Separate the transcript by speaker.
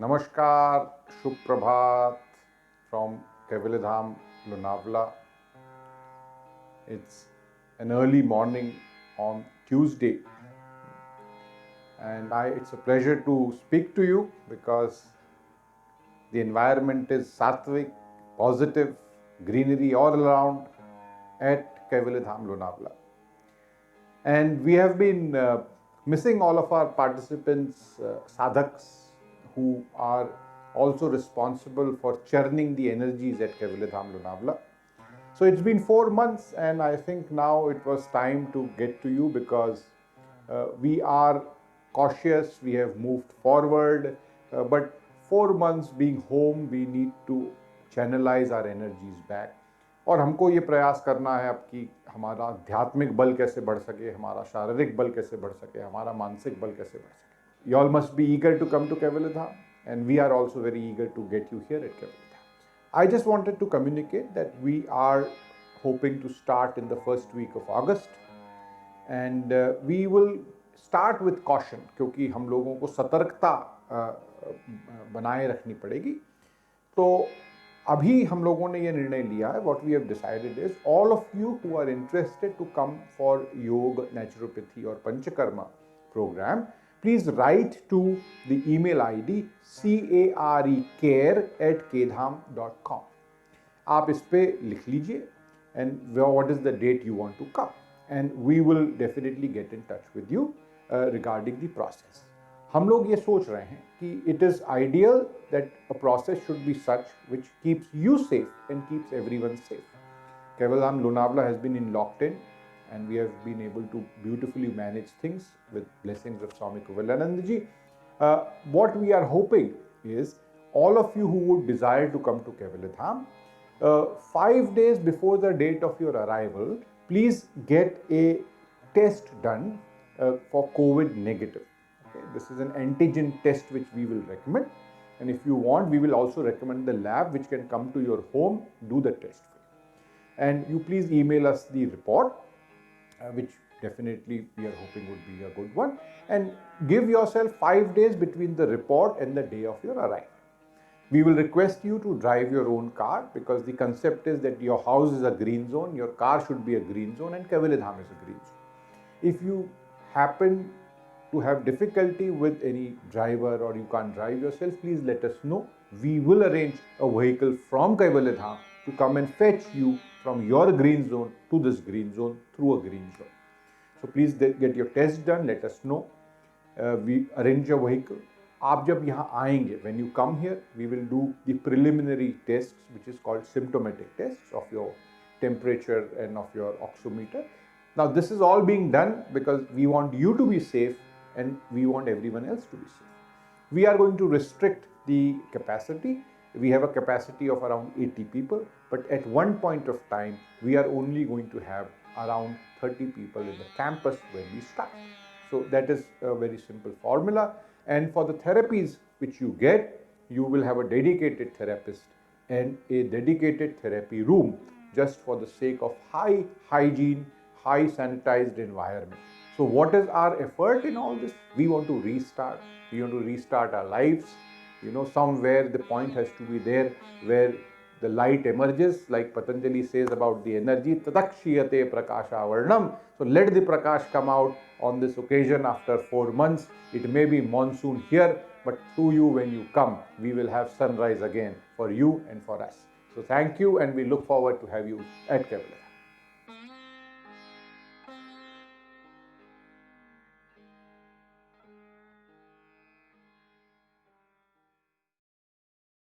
Speaker 1: Namaskar, Shubh Prabhat from Kaivalyadham, Lonavala. It's an early morning on Tuesday, and it's a pleasure to speak to you because the environment is sattvic, positive, greenery all around at Kaivalyadham, Lonavala. And we have been missing all of our participants, sadhaks, who are also responsible for churning the energies at Kaivalyadham, Lonavala. So it's been 4 months, and I think now it was time to get to you because we are cautious, we have moved forward, but 4 months being home, we need to channelize our energies back. और हमको ये प्रयास करना है अब कि हमारा आध्यात्मिक बल कैसे बढ़ सके, हमारा शारीरिक बल कैसे बढ़ सके, हमारा मानसिक बल कैसे बढ़ सके. You all must be eager to come to Kaivalyadham, and we are also very eager to get you here at Kaivalyadham. I just wanted to communicate that we are hoping to start in the first week of August, and we will start with caution क्योंकि हम लोगों को सतर्कता बनाए रखनी पड़ेगी. तो अभी हम लोगों ने ये निर्णय लिया है, what we have decided is all of you who are interested to come for yoga, naturopathy और panchakarma program, please write to the email ID carecare@kedham.com. आप इस पे लिख लीजिए and what is the date you want to come, and we will definitely get in touch with you regarding the process. हम लोग ये सोच रहे हैं कि it is ideal that a process should be such which keeps you safe and keeps everyone safe. Kaivalyadham Lonavala has been in lockdown, and we have been able to beautifully manage things with blessings of Swami Kaivalyananda ji. What we are hoping is all of you who would desire to come to Kaivalyadham, 5 days before the date of your arrival, please get a test done for COVID negative. Okay? This is an antigen test which we will recommend, and if you want, we will also recommend the lab which can come to your home, do the test for you. And you please email us the report, which definitely we are hoping would be a good one, and give yourself 5 days between the report and the day of your arrival. We will request you to drive your own car because the concept is that your house is a green zone, your car should be a green zone, and Kaivalyadham is a green zone. If you happen to have difficulty with any driver or you can't drive yourself, please let us know. We will arrange a vehicle from Kaivalyadham to come and fetch you from your green zone to this green zone through a green zone. So please get your test done, let us know. We arrange a vehicle. आप जब यहाँ आएंगे, when you come here, we will do the preliminary tests, which is called symptomatic tests of your temperature and of your oximeter. Now this is all being done because we want you to be safe and we want everyone else to be safe. We are going to restrict the capacity. We have a capacity of around 80 people, but at one point of time, we are only going to have around 30 people in the campus when we start. So that is a very simple formula. And for the therapies which you get, you will have a dedicated therapist and a dedicated therapy room just for the sake of high hygiene, high sanitized environment. So what is our effort in all this? We want to restart. We want to restart our lives. Somewhere the point has to be there where the light emerges, like Patanjali says about the energy, tatakshiyate prakasha varnam. So let the prakash come out on this occasion after 4 months. It may be monsoon here, but to you when you come, we will have sunrise again for you and for us. So thank you, and we look forward to have you at Kaivalyadham.